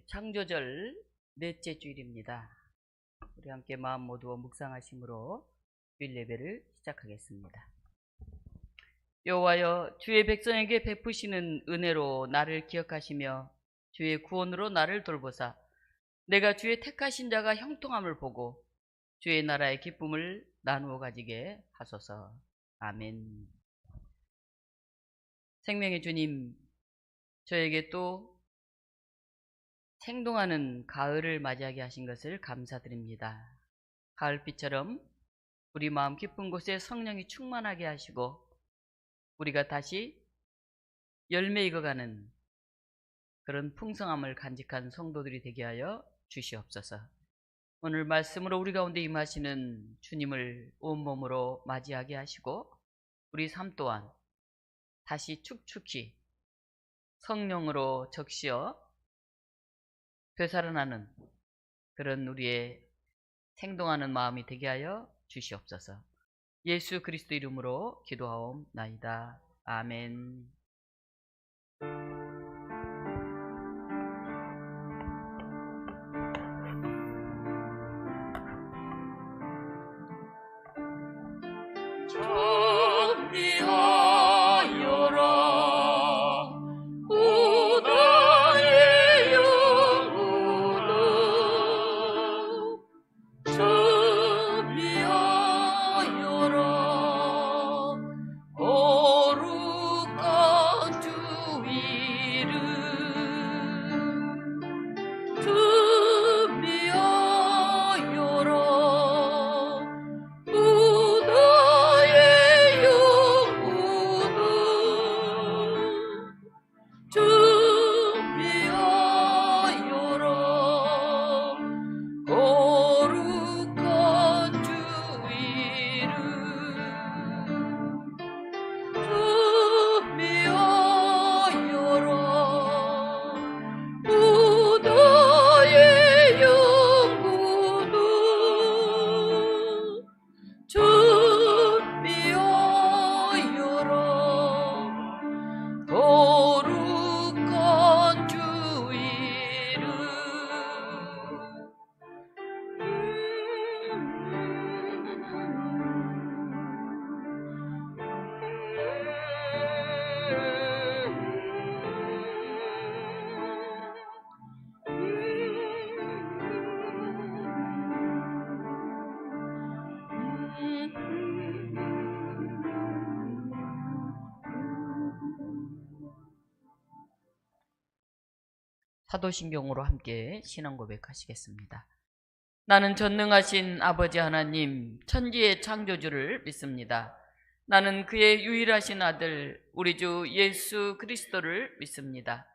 창조절 넷째 주일입니다. 우리 함께 마음 모두어 묵상하심으로 주일 예배를 시작하겠습니다. 여호와여, 주의 백성에게 베푸시는 은혜로 나를 기억하시며 주의 구원으로 나를 돌보사 내가 주의 택하신 자가 형통함을 보고 주의 나라의 기쁨을 나누어 가지게 하소서. 아멘. 생명의 주님, 저에게 또 생동하는 가을을 맞이하게 하신 것을 감사드립니다. 가을비처럼 우리 마음 깊은 곳에 성령이 충만하게 하시고 우리가 다시 열매 익어가는 그런 풍성함을 간직한 성도들이 되게 하여 주시옵소서. 오늘 말씀으로 우리 가운데 임하시는 주님을 온몸으로 맞이하게 하시고 우리 삶 또한 다시 축축히 성령으로 적시어 되살아나는 그런 우리의 생동하는 마음이 되게 하여 주시옵소서. 예수 그리스도 이름으로 기도하옵나이다. 아멘. 사도신경으로 함께 신앙 고백하시겠습니다. 나는 전능하신 아버지 하나님, 천지의 창조주를 믿습니다. 나는 그의 유일하신 아들 우리 주 예수 그리스도를 믿습니다.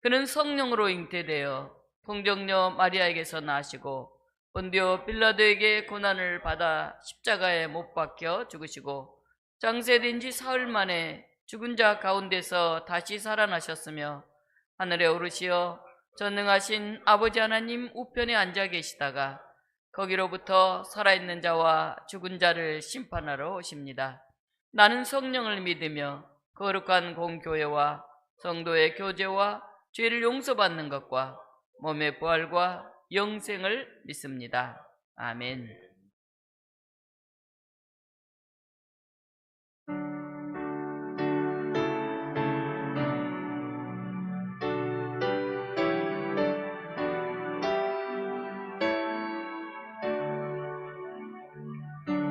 그는 성령으로 잉태되어 동정녀 마리아에게서 나시고 본디오 빌라도에게 고난을 받아 십자가에 못 박혀 죽으시고 장세된 지 사흘 만에 죽은 자 가운데서 다시 살아나셨으며 하늘에 오르시어 전능하신 아버지 하나님 우편에 앉아 계시다가 거기로부터 살아있는 자와 죽은 자를 심판하러 오십니다. 나는 성령을 믿으며 거룩한 공교회와 성도의 교제와 죄를 용서받는 것과 몸의 부활과 영생을 믿습니다. 아멘.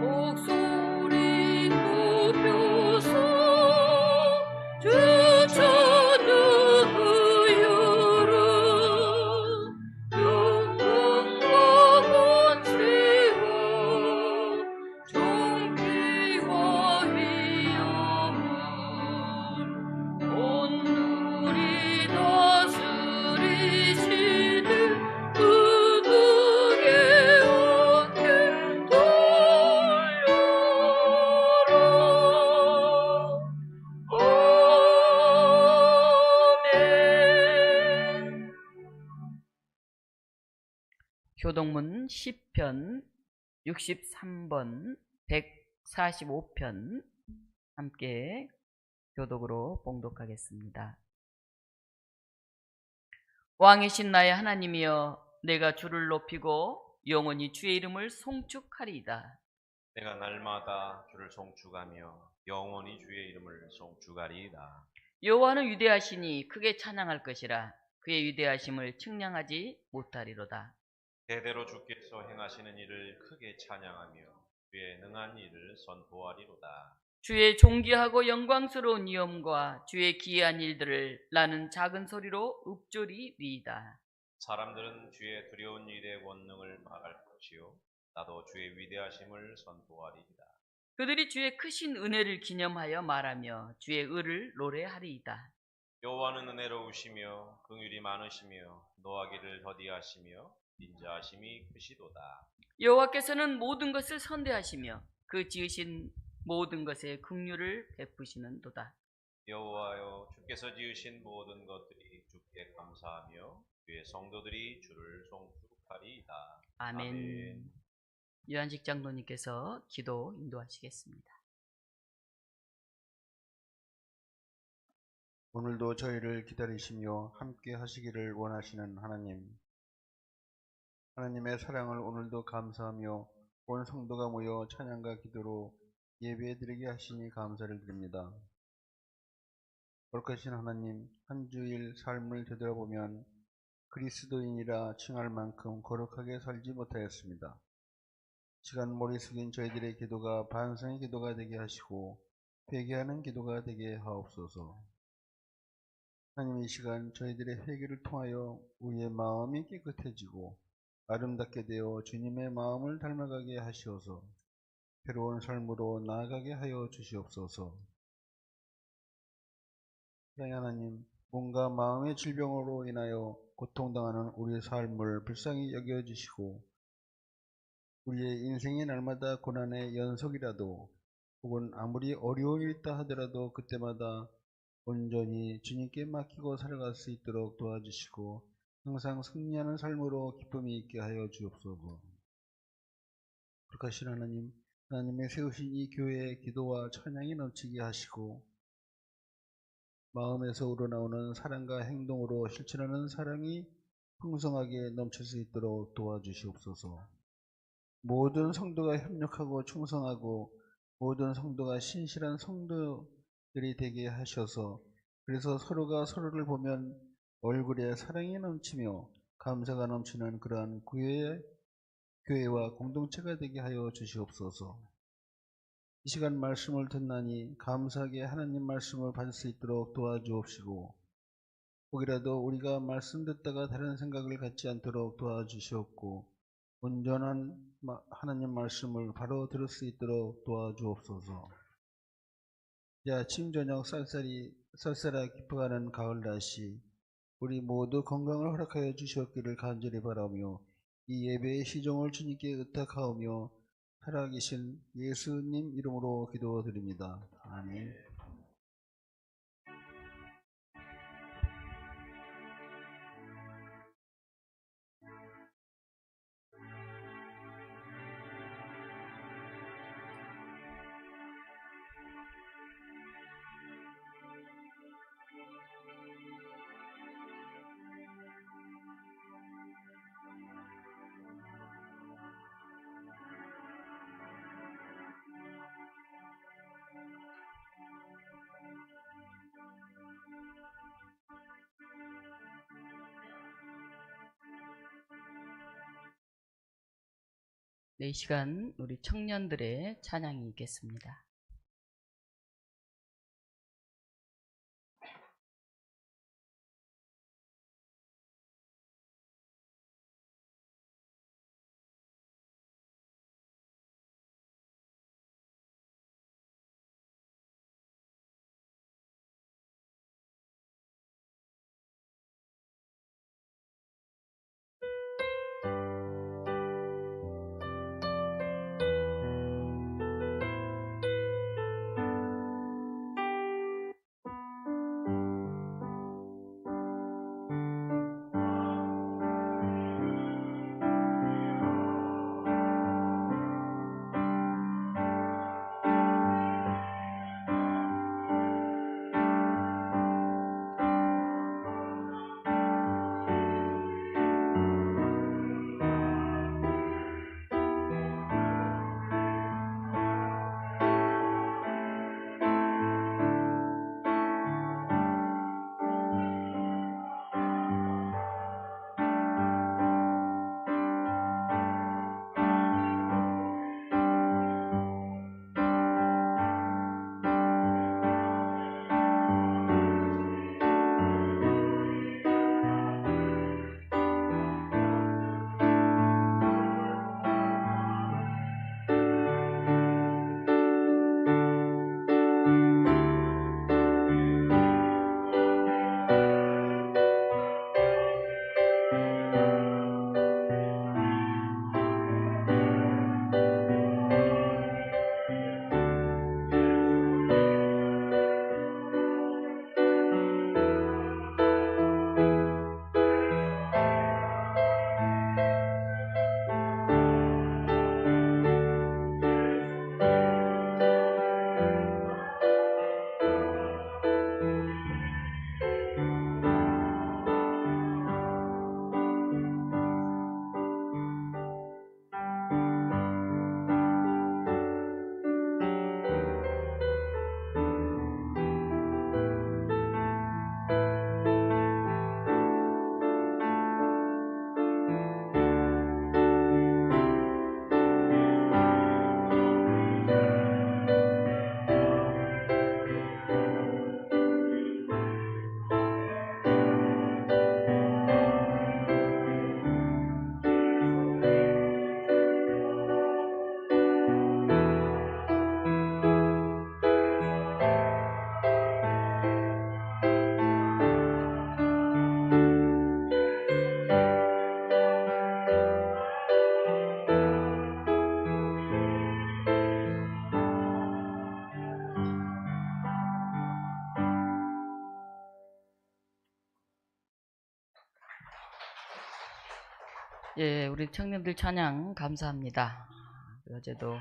목소리 높여서 주 찾는 의열은 영광과 권세와 존귀와 위엄은 온누리 다스리시는 그분에게 어깨 돌려라. 아멘. 교동문 10편 63번 145편 함께 교독으로 봉독하겠습니다. 왕이신 나의 하나님이여, 내가 주를 높이고 영원히 주의 이름을 송축하리이다. 내가 날마다 주를 송축하며 영원히 주의 이름을 송축하리이다. 여호와는 위대하시니 크게 찬양할 것이라. 그의 위대하심을 측량하지 못하리로다. 대대로 주께서 행하시는 일을 크게 찬양하며 주의 능한 일을 선포하리로다. 주의 존귀하고 영광스러운 위엄과 주의 기이한 일들을 나는 작은 소리로 읊조리리이다. 사람들은 주의 두려운 일의 권능을 말할 것이요 나도 주의 위대하심을 선포하리이다. 그들이 주의 크신 은혜를 기념하여 말하며 주의 의를 노래하리이다. 여호와는 은혜로우시며 긍휼이 많으시며 노하기를 더디하시며 인자하심이 크시도다. 여호와께서는 모든 것을 선대하시며 그 지으신 모든 것에 긍휼을 베푸시는도다. 여호와여 주께서 지으신 모든 것들이 주께 감사하며 주의 성도들이 주를 송축하리이다. 아멘. 유한식 장로님께서 기도 인도하시겠습니다. 오늘도 저희를 기다리시며 함께 하시기를 원하시는 하나님, 하나님의 사랑을 오늘도 감사하며 온 성도가 모여 찬양과 기도로 예배드리게 하시니 감사를 드립니다. 거룩하신 하나님, 한 주일 삶을 되돌아보면 그리스도인이라 칭할 만큼 거룩하게 살지 못하였습니다. 시간 머리 숙인 저희들의 기도가 반성의 기도가 되게 하시고 회개하는 기도가 되게 하옵소서. 하나님, 이 시간 저희들의 회개를 통하여 우리의 마음이 깨끗해지고 아름답게 되어 주님의 마음을 닮아가게 하시어서 새로운 삶으로 나아가게 하여 주시옵소서. 사랑의 하나님, 몸과 마음의 질병으로 인하여 고통당하는 우리의 삶을 불쌍히 여겨주시고 우리의 인생이 날마다 고난의 연속이라도 혹은 아무리 어려운 일이 있다 하더라도 그때마다 온전히 주님께 맡기고 살아갈 수 있도록 도와주시고 항상 승리하는 삶으로 기쁨이 있게 하여 주옵소서. 거룩하신 하나님, 하나님의 세우신 이 교회의 기도와 찬양이 넘치게 하시고 마음에서 우러나오는 사랑과 행동으로 실천하는 사랑이 풍성하게 넘칠 수 있도록 도와주시옵소서. 모든 성도가 협력하고 충성하고 모든 성도가 신실한 성도들이 되게 하셔서 그래서 서로가 서로를 보면 얼굴에 사랑이 넘치며 감사가 넘치는 그러한 교회와 공동체가 되게 하여 주시옵소서. 이 시간 말씀을 듣나니 감사하게 하나님 말씀을 받을 수 있도록 도와주옵시고 혹이라도 우리가 말씀 듣다가 다른 생각을 갖지 않도록 도와주시옵고 온전한 하나님 말씀을 바로 들을 수 있도록 도와주옵소서. 이제 아침 저녁 쌀쌀하게 깊어가는 가을날씨 우리 모두 건강을 허락하여 주시옵기를 간절히 바라며 이 예배의 시종을 주님께 의탁하오며 살아계신 예수님 이름으로 기도드립니다. 아멘. 네, 이 시간 우리 청년들의 찬양이 있겠습니다. 예, 우리 청년들 찬양 감사합니다. 어제도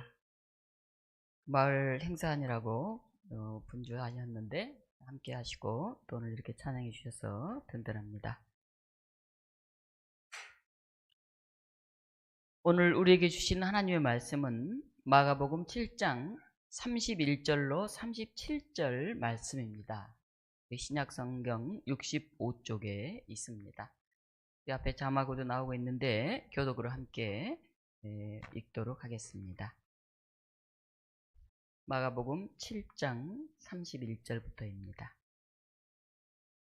마을 행사하느라고 분주하셨는데 함께 하시고 또 오늘 이렇게 찬양해 주셔서 든든합니다. 오늘 우리에게 주신 하나님의 말씀은 마가복음 7장 31절로 37절 말씀입니다. 신약성경 65쪽에 있습니다. 이 앞에 자막으로 나오고 있는데 교독으로 함께 읽도록 하겠습니다. 마가복음 7장 31절부터입니다.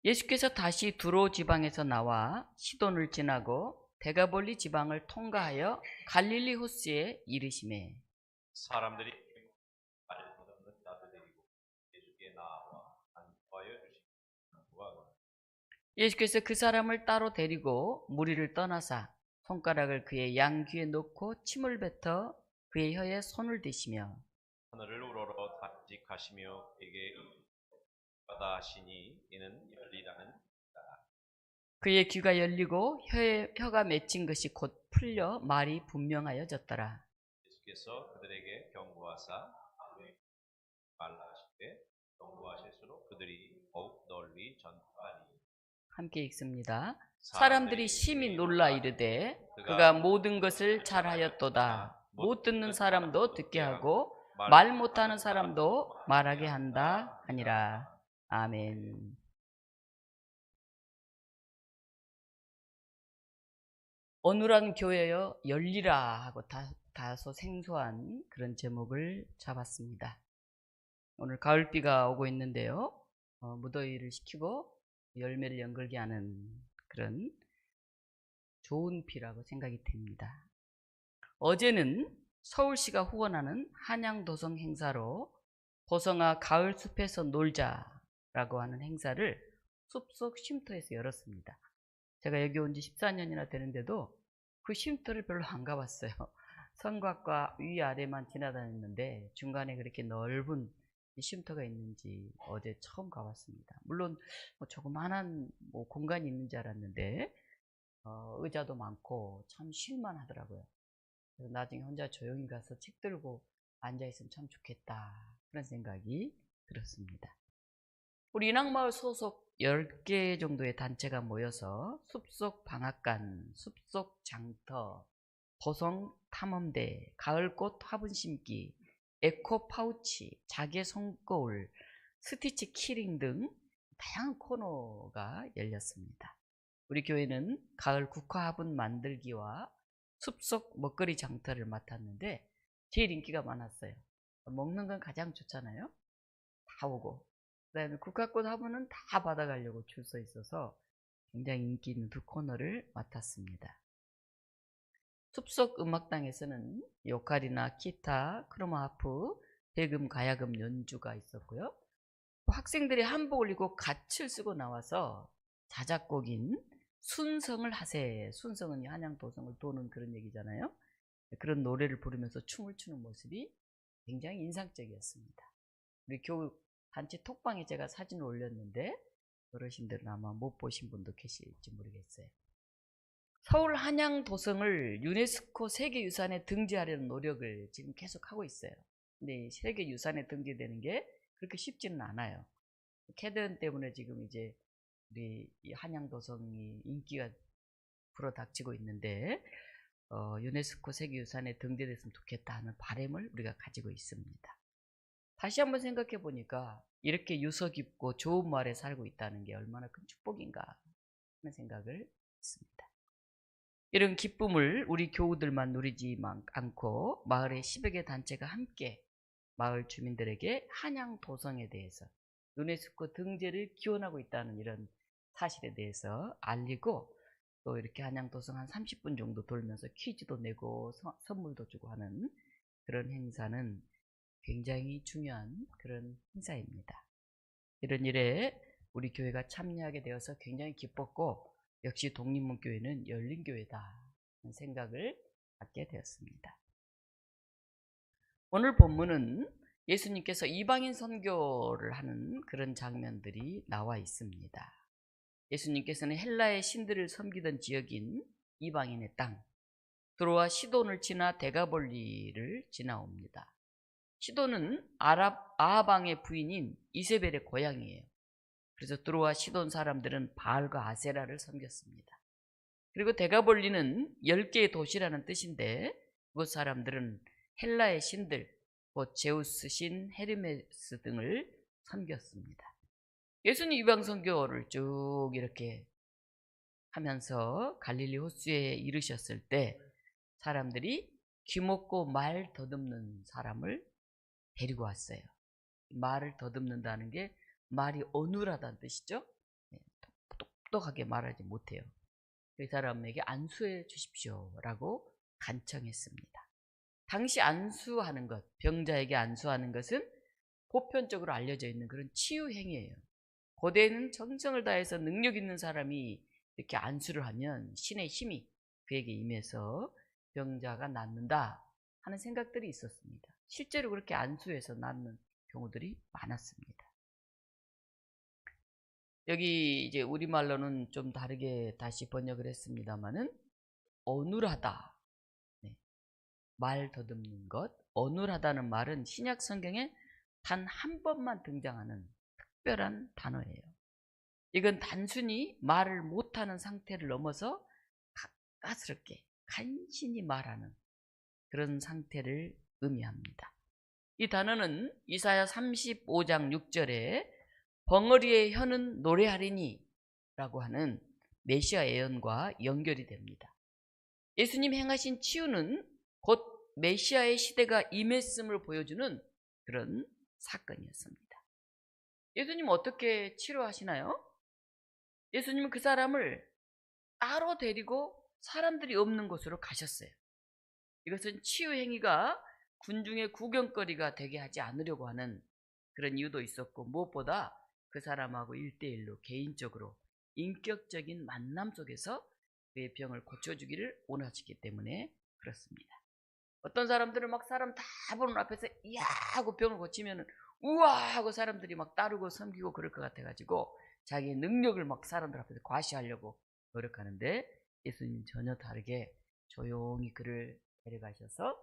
예수께서 다시 두로 지방에서 나와 시돈을 지나고 데가볼리 지방을 통과하여 갈릴리 호수에 이르시매 사람들이 발을 걷는 자들 데리고 예수께 나와 안수하여 주시고 예수께서 그 사람을 따로 데리고 무리를 떠나사 손가락을 그의 양귀에 놓고 침을 뱉어 그의 혀에 손을 대시며 하늘을 우러러 단직하시며 그에게 받아 하시니 이는 열리라는 그의 귀가 열리고 혀가 맺힌 것이 곧 풀려 말이 분명하여졌더라. 예수께서 그들에게 경고하사 말라 하시되 경고하실수록 그들이 더욱 널리 전파하니 함께 읽습니다. 사람들이 심히 놀라 이르되 그가 모든 것을 잘하였도다. 못 듣는 사람도 듣게 하고 말 못하는 사람도 말하게 한다 하니라. 아멘. 어눌한 교회여 열리라 하고 다소 생소한 그런 제목을 잡았습니다. 오늘 가을비가 오고 있는데요. 무더위를 식히고 열매를 연글게 하는 그런 좋은 비라고 생각이 됩니다. 어제는 서울시가 후원하는 한양도성 행사로 도성아 가을숲에서 놀자라고 하는 행사를 숲속 쉼터에서 열었습니다. 제가 여기 온 지 14년이나 되는데도 그 쉼터를 별로 안 가봤어요. 성곽과 위아래만 지나다녔는데 중간에 그렇게 넓은 쉼터가 있는지 어제 처음 가봤습니다. 물론 조그만한 공간이 있는 줄 알았는데 의자도 많고 참 쉴만 하더라고요. 그래서 나중에 혼자 조용히 가서 책 들고 앉아있으면 참 좋겠다 그런 생각이 들었습니다. 우리 인왕마을 소속 10개 정도의 단체가 모여서 숲속 방앗간, 숲속 장터, 도성 탐험대, 가을꽃 화분 심기, 에코 파우치, 자개 손거울, 스티치 키링 등 다양한 코너가 열렸습니다. 우리 교회는 가을 국화 화분 만들기와 숲속 먹거리 장터를 맡았는데 제일 인기가 많았어요. 먹는 건 가장 좋잖아요. 다 오고 그다음에 국화꽃 화분은 다 받아가려고 줄 서 있어서 굉장히 인기 있는 두 코너를 맡았습니다. 숲속 음악당에서는 요칼이나 기타, 크로마하프, 대금, 가야금 연주가 있었고요. 학생들이 한복을 입고 갓을 쓰고 나와서 자작곡인 순성을 하세, 순성은 한양도성을 도는 그런 얘기잖아요. 그런 노래를 부르면서 춤을 추는 모습이 굉장히 인상적이었습니다. 우리 교육 단체 톡방에 제가 사진을 올렸는데 어르신들은 아마 못 보신 분도 계실지 모르겠어요. 서울 한양도성을 유네스코 세계유산에 등재하려는 노력을 지금 계속 하고 있어요. 근데 세계유산에 등재되는 게 그렇게 쉽지는 않아요. 캐든 때문에 지금 이제 우리 한양도성이 인기가 불어닥치고 있는데 유네스코 세계유산에 등재됐으면 좋겠다 하는 바람을 우리가 가지고 있습니다. 다시 한번 생각해 보니까 이렇게 유서 깊고 좋은 마을에 살고 있다는 게 얼마나 큰 축복인가 하는 생각을 했습니다. 이런 기쁨을 우리 교우들만 누리지 않고 마을의 10여 개 단체가 함께 마을 주민들에게 한양도성에 대해서 유네스코 등재를 기원하고 있다는 이런 사실에 대해서 알리고 또 이렇게 한양도성 한 30분 정도 돌면서 퀴즈도 내고 선물도 주고 하는 그런 행사는 굉장히 중요한 그런 행사입니다. 이런 일에 우리 교회가 참여하게 되어서 굉장히 기뻤고 역시 독립문교회는 열린 교회다 하는 생각을 갖게 되었습니다. 오늘 본문은 예수님께서 이방인 선교를 하는 그런 장면들이 나와 있습니다. 예수님께서는 헬라의 신들을 섬기던 지역인 이방인의 땅, 드로아 시돈을 지나 데가볼리를 지나옵니다. 시돈은 아합 왕의 부인인 이세벨의 고향이에요. 그래서 드로아 시돈 사람들은 바알과 아세라를 섬겼습니다. 그리고 데가볼리는 10개의 도시라는 뜻인데 그곳 사람들은 헬라의 신들, 곧 제우스 신, 헤르메스 등을 섬겼습니다. 예수님 이방 선교를 쭉 이렇게 하면서 갈릴리 호수에 이르셨을 때 사람들이 귀먹고 말 더듬는 사람을 데리고 왔어요. 말을 더듬는다는 게 말이 어눌하다는 뜻이죠. 똑똑하게 말하지 못해요. 그 사람에게 안수해 주십시오라고 간청했습니다. 당시 안수하는 것, 병자에게 안수하는 것은 보편적으로 알려져 있는 그런 치유 행위예요. 고대에는 정성을 다해서 능력 있는 사람이 이렇게 안수를 하면 신의 힘이 그에게 임해서 병자가 낫는다 하는 생각들이 있었습니다. 실제로 그렇게 안수해서 낫는 경우들이 많았습니다. 여기 이제 우리말로는 좀 다르게 다시 번역을 했습니다만은 어눌하다, 말 더듬는 것, 어눌하다는 말은 신약 성경에 단 한 번만 등장하는 특별한 단어예요. 이건 단순히 말을 못하는 상태를 넘어서 가까스럽게 간신히 말하는 그런 상태를 의미합니다. 이 단어는 이사야 35장 6절에 벙어리의 혀는 노래하리니 라고 하는 메시아 예언과 연결이 됩니다. 예수님 행하신 치유는 곧 메시아의 시대가 임했음을 보여주는 그런 사건이었습니다. 예수님 어떻게 치료하시나요? 예수님은 그 사람을 따로 데리고 사람들이 없는 곳으로 가셨어요. 이것은 치유 행위가 군중의 구경거리가 되게 하지 않으려고 하는 그런 이유도 있었고, 무엇보다 그 사람하고 1대1로 개인적으로 인격적인 만남 속에서 그의 병을 고쳐주기를 원하시기 때문에 그렇습니다. 어떤 사람들은 막 사람 다 보는 앞에서 이야 하고 병을 고치면 우와 하고 사람들이 막 따르고 섬기고 그럴 것 같아가지고 자기의 능력을 막 사람들 앞에서 과시하려고 노력하는데, 예수님 전혀 다르게 조용히 그를 데려가셔서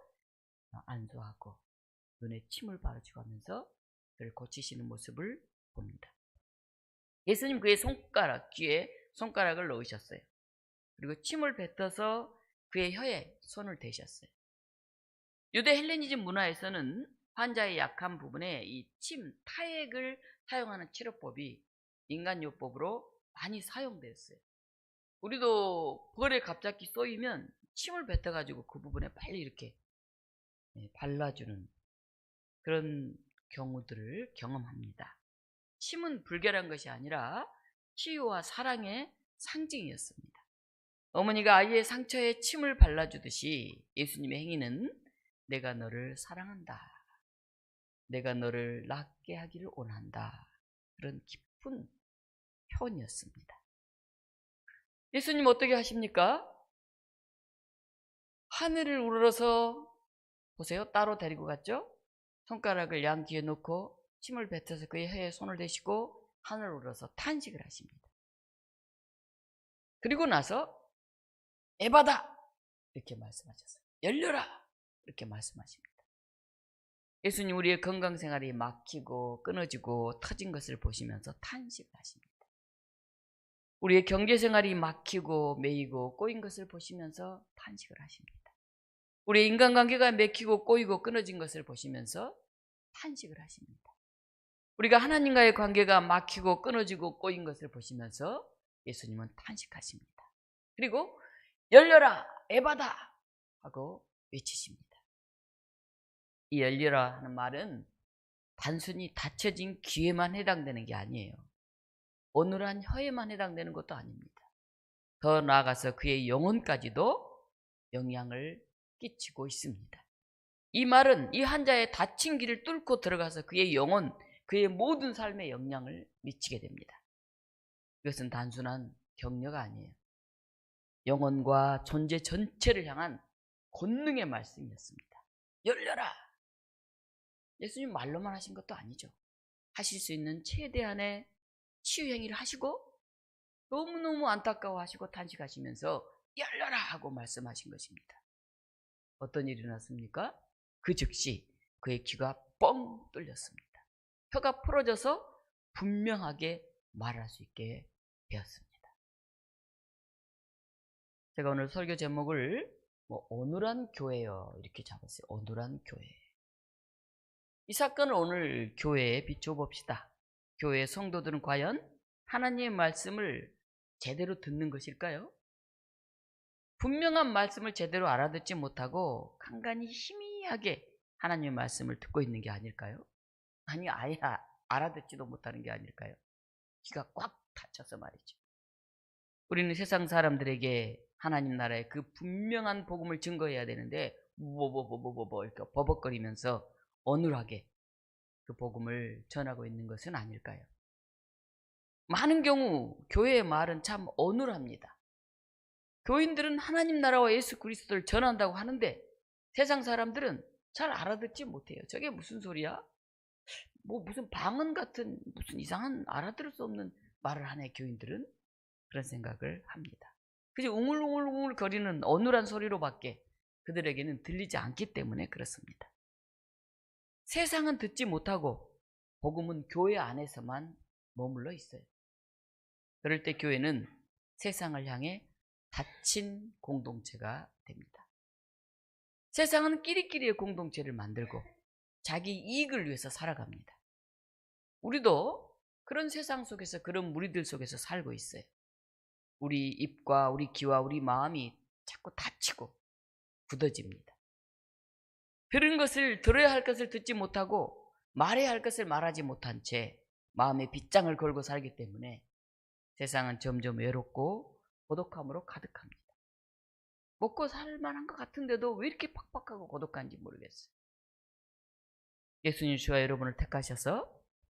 안수하고 눈에 침을 바르시고 하면서 그를 고치시는 모습을 봅니다. 예수님 그의 손가락, 귀에 손가락을 넣으셨어요. 그리고 침을 뱉어서 그의 혀에 손을 대셨어요. 유대 헬레니즘 문화에서는 환자의 약한 부분에 이 침, 타액을 사용하는 치료법이 인간요법으로 많이 사용되었어요. 우리도 벌에 갑자기 쏘이면 침을 뱉어가지고 그 부분에 빨리 이렇게 발라주는 그런 경우들을 경험합니다. 침은 불결한 것이 아니라 치유와 사랑의 상징이었습니다. 어머니가 아이의 상처에 침을 발라주듯이 예수님의 행위는 내가 너를 사랑한다, 내가 너를 낫게 하기를 원한다, 그런 깊은 표현이었습니다. 예수님 어떻게 하십니까? 하늘을 우러러서 보세요. 따로 데리고 갔죠? 손가락을 양 귀에 놓고 침을 뱉어서 그의 혀에 손을 대시고 하늘을 우러러서 탄식을 하십니다. 그리고 나서 에바다 이렇게 말씀하셨어요. 열려라 이렇게 말씀하십니다. 예수님 우리의 건강생활이 막히고 끊어지고 터진 것을 보시면서 탄식을 하십니다. 우리의 경제생활이 막히고 매이고 꼬인 것을 보시면서 탄식을 하십니다. 우리의 인간관계가 맥히고 꼬이고 끊어진 것을 보시면서 탄식을 하십니다. 우리가 하나님과의 관계가 막히고 끊어지고 꼬인 것을 보시면서 예수님은 탄식하십니다. 그리고 열려라 에바다 하고 외치십니다. 이 열려라 하는 말은 단순히 닫혀진 귀에만 해당되는 게 아니에요. 어눌한 혀에만 해당되는 것도 아닙니다. 더 나아가서 그의 영혼까지도 영향을 끼치고 있습니다. 이 말은 이 환자의 닫힌 길을 뚫고 들어가서 그의 영혼, 그의 모든 삶에 영향을 미치게 됩니다. 이것은 단순한 격려가 아니에요. 영혼과 존재 전체를 향한 권능의 말씀이었습니다. 열려라! 예수님 말로만 하신 것도 아니죠. 하실 수 있는 최대한의 치유 행위를 하시고 너무너무 안타까워하시고 탄식하시면서 열려라 하고 말씀하신 것입니다. 어떤 일이 일어났습니까? 그 즉시 그의 귀가 뻥 뚫렸습니다. 혀가 풀어져서 분명하게 말할 수 있게 되었습니다. 제가 오늘 설교 제목을 어눌한 교회요 이렇게 잡았어요. 어눌한 교회. 이 사건을 오늘 교회에 비춰봅시다. 교회의 성도들은 과연 하나님의 말씀을 제대로 듣는 것일까요? 분명한 말씀을 제대로 알아듣지 못하고 간간히 희미하게 하나님의 말씀을 듣고 있는 게 아닐까요? 아니 아예 알아듣지도 못하는 게 아닐까요? 귀가 꽉 닫혀서 말이죠. 우리는 세상 사람들에게 하나님 나라의 그 분명한 복음을 증거해야 되는데 이렇게 버벅거리면서 어눌하게 그 복음을 전하고 있는 것은 아닐까요? 많은 경우 교회의 말은 참 어눌합니다. 교인들은 하나님 나라와 예수 그리스도를 전한다고 하는데 세상 사람들은 잘 알아듣지 못해요. 저게 무슨 소리야? 무슨 방언 같은 무슨 이상한 알아들을 수 없는 말을 하네 교인들은. 그런 생각을 합니다. 그저 웅울웅울 거리는 어눌한 소리로밖에 그들에게는 들리지 않기 때문에 그렇습니다. 세상은 듣지 못하고 복음은 교회 안에서만 머물러 있어요. 그럴 때 교회는 세상을 향해 닫힌 공동체가 됩니다. 세상은 끼리끼리의 공동체를 만들고 자기 이익을 위해서 살아갑니다. 우리도 그런 세상 속에서 그런 무리들 속에서 살고 있어요. 우리 입과 우리 귀와 우리 마음이 자꾸 닫히고 굳어집니다. 들은 것을 들어야 할 것을 듣지 못하고 말해야 할 것을 말하지 못한 채 마음에 빗장을 걸고 살기 때문에 세상은 점점 외롭고 고독함으로 가득합니다. 먹고 살 만한 것 같은데도 왜 이렇게 팍팍하고 고독한지 모르겠어요. 예수님 저와 여러분을 택하셔서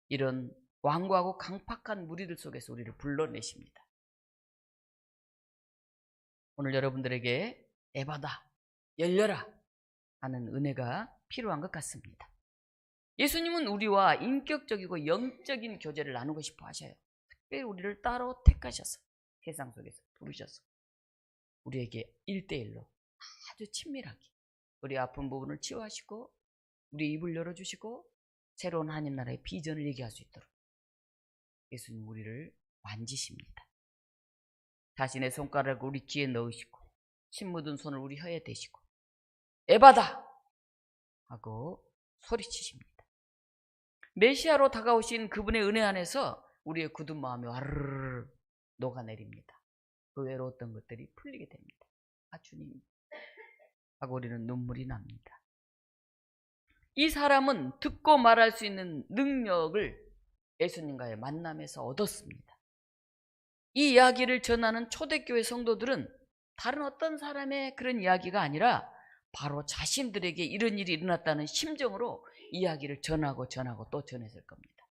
이런 완고하고 강팍한 무리들 속에서 우리를 불러내십니다. 오늘 여러분들에게 에바다, 열려라 하는 은혜가 필요한 것 같습니다. 예수님은 우리와 인격적이고 영적인 교제를 나누고 싶어 하셔요. 특별히 우리를 따로 택하셔서 세상 속에서 부르셔서 우리에게 1대1로 아주 친밀하게 우리 아픈 부분을 치유하시고 우리 입을 열어주시고 새로운 하나님 나라의 비전을 얘기할 수 있도록 예수님 우리를 만지십니다. 자신의 손가락을 우리 귀에 넣으시고 침 묻은 손을 우리 혀에 대시고 에바다 하고 소리치십니다. 메시아로 다가오신 그분의 은혜 안에서 우리의 굳은 마음이 와르르 녹아내립니다. 그 외로웠던 것들이 풀리게 됩니다. 아 주님 하고 우리는 눈물이 납니다. 이 사람은 듣고 말할 수 있는 능력을 예수님과의 만남에서 얻었습니다. 이 이야기를 전하는 초대교회 성도들은 다른 어떤 사람의 그런 이야기가 아니라 바로 자신들에게 이런 일이 일어났다는 심정으로 이야기를 전하고 또 전했을 겁니다.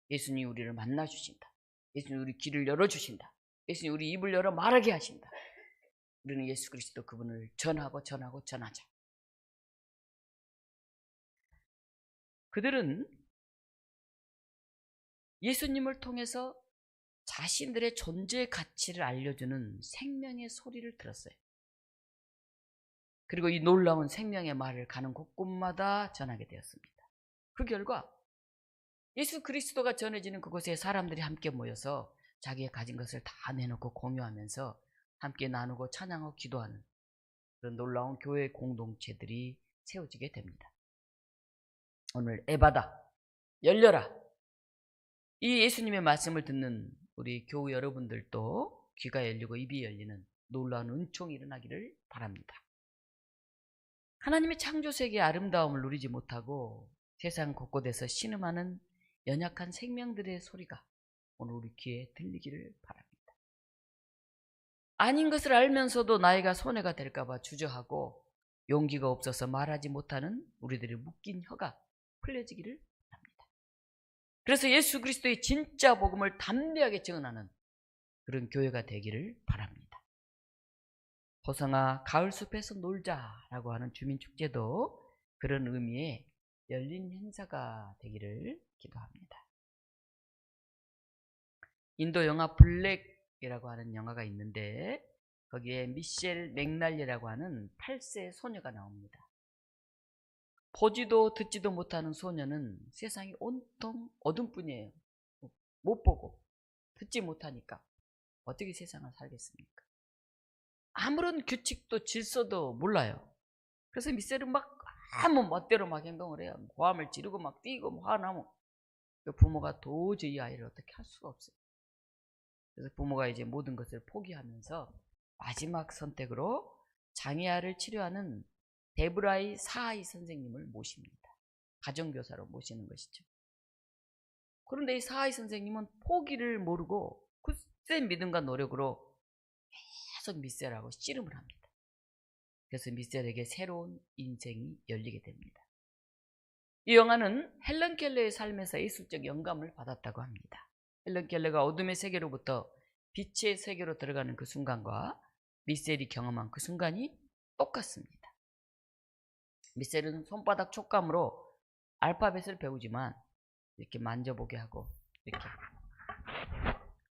예수님이 우리를 만나주신다. 예수님이 우리 귀를 열어주신다. 예수님이 우리 입을 열어 말하게 하신다. 우리는 예수 그리스도 그분을 전하고 전하자. 그들은 예수님을 통해서 자신들의 존재 가치를 알려주는 생명의 소리를 들었어요. 그리고 이 놀라운 생명의 말을 가는 곳곳마다 전하게 되었습니다. 그 결과 예수 그리스도가 전해지는 그곳에 사람들이 함께 모여서 자기의 가진 것을 다 내놓고 공유하면서 함께 나누고 찬양하고 기도하는 그런 놀라운 교회 공동체들이 세워지게 됩니다. 오늘 에바다, 열려라. 이 예수님의 말씀을 듣는 우리 교우 여러분들도 귀가 열리고 입이 열리는 놀라운 은총이 일어나기를 바랍니다. 하나님의 창조세계의 아름다움을 누리지 못하고 세상 곳곳에서 신음하는 연약한 생명들의 소리가 오늘 우리 귀에 들리기를 바랍니다. 아닌 것을 알면서도 나이가 손해가 될까봐 주저하고 용기가 없어서 말하지 못하는 우리들의 묶인 혀가 풀려지기를 바랍니다. 그래서 예수 그리스도의 진짜 복음을 담대하게 증언하는 그런 교회가 되기를 바랍니다. 호성아 가을숲에서 놀자라고 하는 주민축제도 그런 의미의 열린 행사가 되기를 기도합니다. 인도 영화 블랙이라고 하는 영화가 있는데 거기에 미셸 맥날리라고 하는 8세 소녀가 나옵니다. 보지도 듣지도 못하는 소녀는 세상이 온통 어둠뿐이에요. 못 보고 듣지 못하니까 어떻게 세상을 살겠습니까? 아무런 규칙도 질서도 몰라요. 그래서 미셀은 막 아무 멋대로 막 행동을 해요. 고함을 지르고 막 뛰고 뭐 화나면 그 부모가 도저히 이 아이를 어떻게 할 수가 없어요. 그래서 부모가 이제 모든 것을 포기하면서 마지막 선택으로 장애아를 치료하는 데브라이 사하이 선생님을 모십니다. 가정교사로 모시는 것이죠. 그런데 이 사하이 선생님은 포기를 모르고 굳센 믿음과 노력으로 계속 미셀하고 씨름을 합니다. 그래서 미셀에게 새로운 인생이 열리게 됩니다. 이 영화는 헬런 켈러의 삶에서 예술적 영감을 받았다고 합니다. 헬런 켈러가 어둠의 세계로부터 빛의 세계로 들어가는 그 순간과 미셀이 경험한 그 순간이 똑같습니다. 미셀은 손바닥 촉감으로 알파벳을 배우지만 이렇게 만져보게 하고 이렇게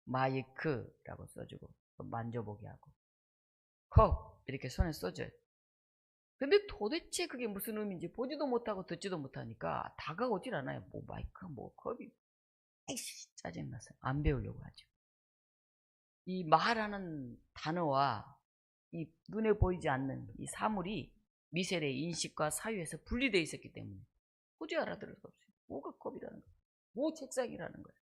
마이크라고 써주고 만져보게 하고 컵 이렇게 손에 써줘요. 근데 도대체 그게 무슨 의미인지 보지도 못하고 듣지도 못하니까 다가오질 않아요. 뭐 마이크 뭐 컵이 에이씨 짜증나서 안 배우려고 하죠. 이 말하는 단어와 이 눈에 보이지 않는 이 사물이 미셀의 인식과 사유에서 분리되어 있었기 때문에 도저히 알아들을 수 없어요. 뭐가 컵이라는 거예요. 뭐 책상이라는 거예요.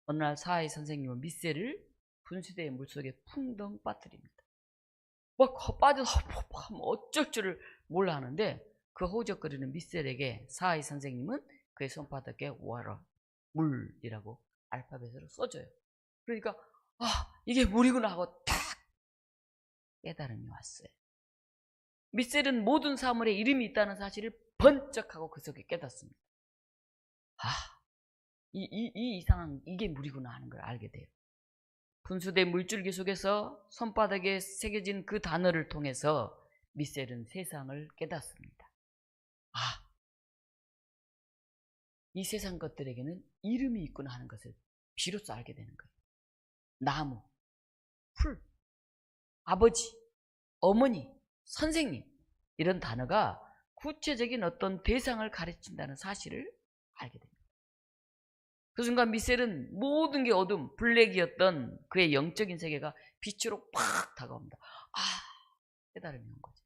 어느 날 사하이 선생님은 미셀을 분수대의 물속에 풍덩 빠뜨립니다. 막 빠져서 어쩔 줄을 몰라 하는데 그 허우적거리는 미셀에게 사하이 선생님은 그의 손바닥에 water, 물이라고 알파벳으로 써줘요. 그러니까 이게 물이구나 하고 탁 깨달음이 왔어요. 미셀은 모든 사물에 이름이 있다는 사실을 번쩍하고 그 속에 깨닫습니다. 이 이상한 이게 물이구나 하는 걸 알게 돼요. 분수대 물줄기 속에서 손바닥에 새겨진 그 단어를 통해서 미셀은 세상을 깨닫습니다. 이 세상 것들에게는 이름이 있구나 하는 것을 비로소 알게 되는 거예요. 나무, 풀, 아버지, 어머니, 선생님 이런 단어가 구체적인 어떤 대상을 가르친다는 사실을 알게 됩니다. 그 순간 미셀은 모든 게 어둠, 블랙이었던 그의 영적인 세계가 빛으로 팍 다가옵니다. 깨달음이 온 거죠.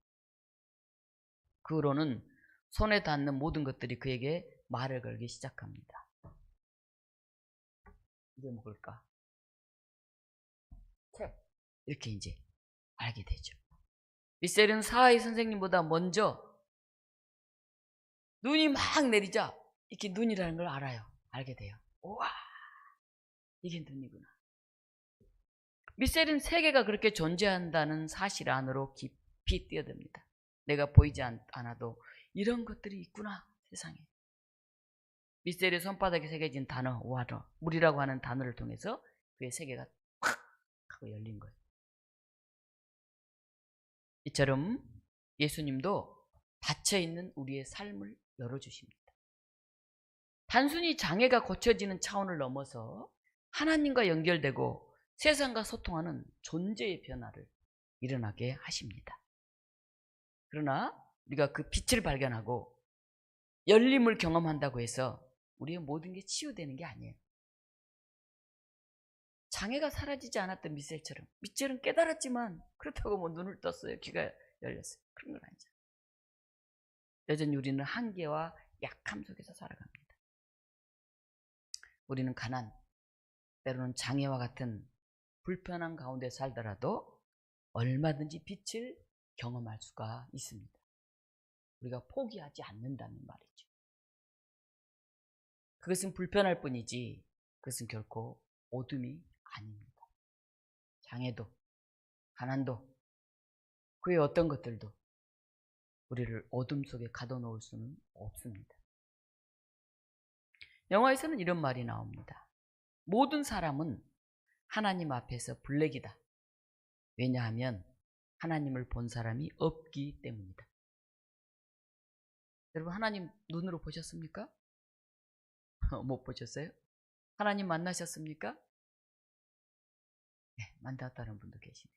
그 후로는 손에 닿는 모든 것들이 그에게 말을 걸기 시작합니다. 이제 먹을까? 책. 이렇게 이제 알게 되죠. 미셀은 사하이 선생님보다 먼저 눈이 막 내리자 이렇게 눈이라는 걸 알아요. 알게 돼요. 우와, 이게 눈이구나. 미셀은 세계가 그렇게 존재한다는 사실 안으로 깊이 뛰어듭니다. 내가 보이지 않아도 이런 것들이 있구나, 세상에. 미셀의 손바닥에 새겨진 단어, water, 물이라고 하는 단어를 통해서 그의 세계가 팍 하고 열린 거예요. 이처럼 예수님도 닫혀있는 우리의 삶을 열어주십니다. 단순히 장애가 고쳐지는 차원을 넘어서 하나님과 연결되고 세상과 소통하는 존재의 변화를 일어나게 하십니다. 그러나 우리가 그 빛을 발견하고 열림을 경험한다고 해서 우리의 모든 게 치유되는 게 아니에요. 장애가 사라지지 않았던 미셀처럼 미셀은 깨달았지만 그렇다고 뭐 눈을 떴어요. 귀가 열렸어요. 그런 건 아니죠. 여전히 우리는 한계와 약함 속에서 살아갑니다. 우리는 가난, 때로는 장애와 같은 불편한 가운데 살더라도 얼마든지 빛을 경험할 수가 있습니다. 우리가 포기하지 않는다는 말이죠. 그것은 불편할 뿐이지 그것은 결코 어둠이 아닙니다. 장애도, 가난도, 그 외 어떤 것들도 우리를 어둠 속에 가둬놓을 수는 없습니다. 영화에서는 이런 말이 나옵니다. 모든 사람은 하나님 앞에서 블랙이다. 왜냐하면 하나님을 본 사람이 없기 때문이다. 여러분 하나님 눈으로 보셨습니까? 못 보셨어요? 하나님 만나셨습니까? 네, 만났다는 분도 계시네요.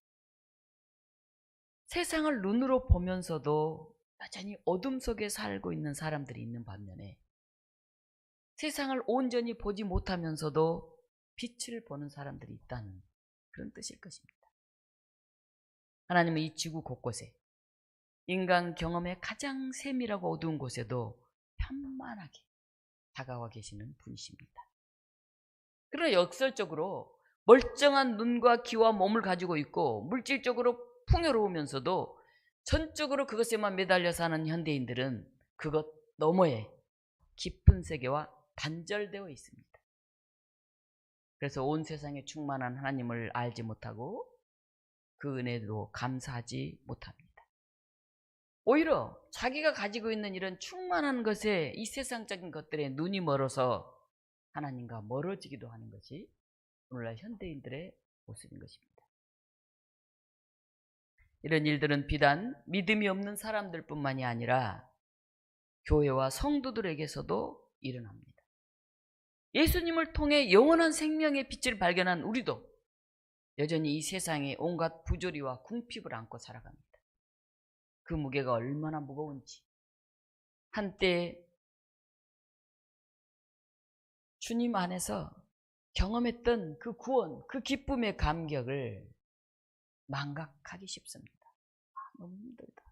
세상을 눈으로 보면서도 여전히 어둠 속에 살고 있는 사람들이 있는 반면에 세상을 온전히 보지 못하면서도 빛을 보는 사람들이 있다는 그런 뜻일 것입니다. 하나님은 이 지구 곳곳에 인간 경험의 가장 세밀하고 어두운 곳에도 편만하게 다가와 계시는 분이십니다. 그러나 역설적으로 멀쩡한 눈과 귀와 몸을 가지고 있고 물질적으로 풍요로우면서도 전적으로 그것에만 매달려 사는 현대인들은 그것 너머에 깊은 세계와 단절되어 있습니다. 그래서 온 세상에 충만한 하나님을 알지 못하고 그 은혜로 감사하지 못합니다. 오히려 자기가 가지고 있는 이런 충만한 것에 이 세상적인 것들에 눈이 멀어서 하나님과 멀어지기도 하는 것이 오늘날 현대인들의 모습인 것입니다. 이런 일들은 비단 믿음이 없는 사람들뿐만이 아니라 교회와 성도들에게서도 일어납니다. 예수님을 통해 영원한 생명의 빛을 발견한 우리도 여전히 이 세상에 온갖 부조리와 궁핍을 안고 살아갑니다. 그 무게가 얼마나 무거운지 한때 주님 안에서 경험했던 그 구원, 그 기쁨의 감격을 망각하기 쉽습니다. 너무 힘들다.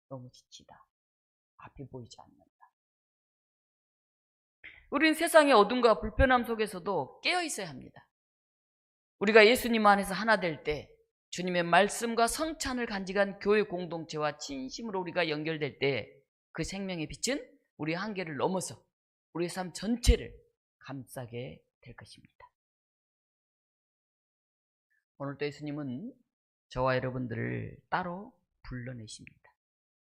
너무 지치다. 앞이 보이지 않는다. 우린 세상의 어둠과 불편함 속에서도 깨어 있어야 합니다. 우리가 예수님 안에서 하나 될 때 주님의 말씀과 성찬을 간직한 교회 공동체와 진심으로 우리가 연결될 때 그 생명의 빛은 우리 한계를 넘어서 우리의 삶 전체를 감싸게 될 것입니다. 오늘도 예수님은 저와 여러분들을 따로 불러내십니다.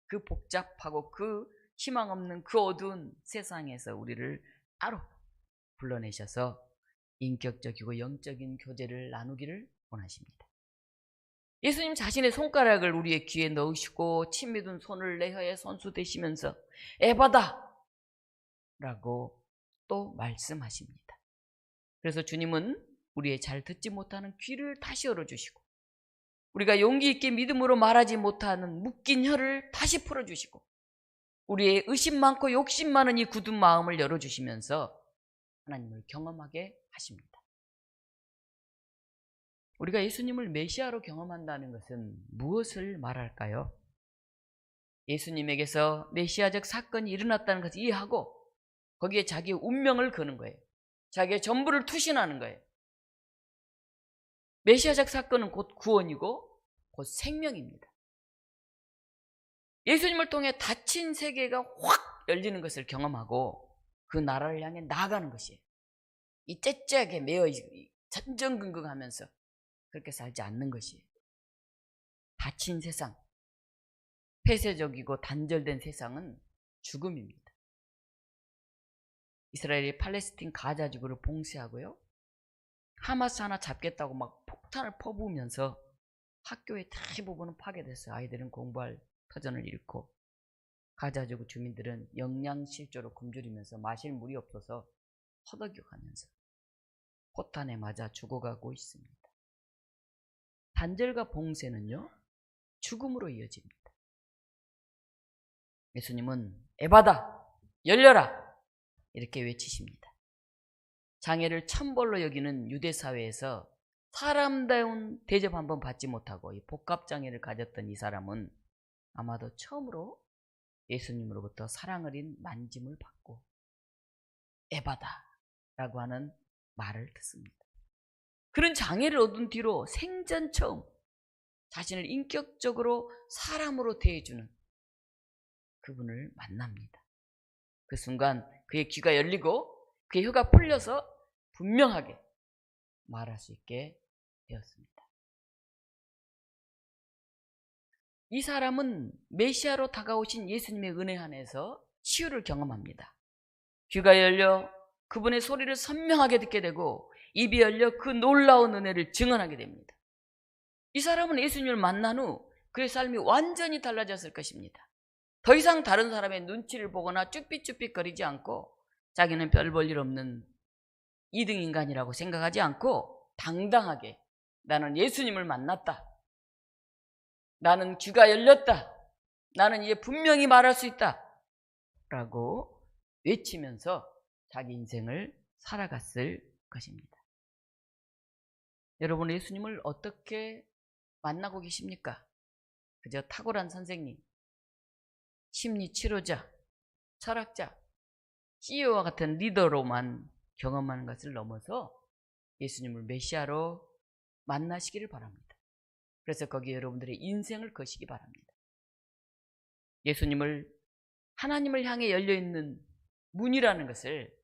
그 복잡하고 그 희망 없는 그 어두운 세상에서 우리를 따로 불러내셔서 인격적이고 영적인 교제를 나누기를 원하십니다. 예수님 자신의 손가락을 우리의 귀에 넣으시고 침 묻은 손을 내 혀에 손수 대시면서 에바다! 라고 또 말씀하십니다. 그래서 주님은 우리의 잘 듣지 못하는 귀를 다시 열어주시고 우리가 용기 있게 믿음으로 말하지 못하는 묶인 혀를 다시 풀어주시고 우리의 의심 많고 욕심 많은 이 굳은 마음을 열어주시면서 하나님을 경험하게 하십니다. 우리가 예수님을 메시아로 경험한다는 것은 무엇을 말할까요? 예수님에게서 메시아적 사건이 일어났다는 것을 이해하고 거기에 자기의 운명을 거는 거예요. 자기의 전부를 투신하는 거예요. 메시아적 사건은 곧 구원이고 곧 생명입니다. 예수님을 통해 닫힌 세계가 확 열리는 것을 경험하고 그 나라를 향해 나아가는 것이에요. 이 째째하게 매어 전전긍긍하면서 그렇게 살지 않는 것이에요. 닫힌 세상, 폐쇄적이고 단절된 세상은 죽음입니다. 이스라엘이 팔레스틴 가자 지구를 봉쇄하고요. 하마스 하나 잡겠다고 막 폭탄을 퍼부으면서 학교의 대부분은 파괴됐어요. 아이들은 공부할 터전을 잃고 가자 지구 주민들은 영양실조로 굶주리면서 마실 물이 없어서 허덕여가면서 포탄에 맞아 죽어가고 있습니다. 단절과 봉쇄는요, 죽음으로 이어집니다. 예수님은 에바다! 열려라! 이렇게 외치십니다. 장애를 천벌로 여기는 유대사회에서 사람다운 대접 한번 받지 못하고 이 복합장애를 가졌던 이 사람은 아마도 처음으로 예수님으로부터 사랑 어린 만짐을 받고 에바다! 라고 하는 말을 듣습니다. 그런 장애를 얻은 뒤로 생전 처음 자신을 인격적으로 사람으로 대해주는 그분을 만납니다. 그 순간 그의 귀가 열리고 그의 혀가 풀려서 분명하게 말할 수 있게 되었습니다. 이 사람은 메시아로 다가오신 예수님의 은혜 안에서 치유를 경험합니다. 귀가 열려 그분의 소리를 선명하게 듣게 되고 입이 열려 그 놀라운 은혜를 증언하게 됩니다. 이 사람은 예수님을 만난 후 그의 삶이 완전히 달라졌을 것입니다. 더 이상 다른 사람의 눈치를 보거나 쭈삣쭈삣거리지 않고 자기는 별 볼 일 없는 2등 인간이라고 생각하지 않고 당당하게 나는 예수님을 만났다. 나는 귀가 열렸다. 나는 이제 분명히 말할 수 있다. 라고 외치면서 자기 인생을 살아갔을 것입니다. 여러분, 예수님을 어떻게 만나고 계십니까? 그저 탁월한 선생님, 심리 치료자, 철학자, CEO와 같은 리더로만 경험하는 것을 넘어서 예수님을 메시아로 만나시기를 바랍니다. 그래서 거기에 여러분들의 인생을 거시기 바랍니다. 예수님을 하나님을 향해 열려있는 문이라는 것을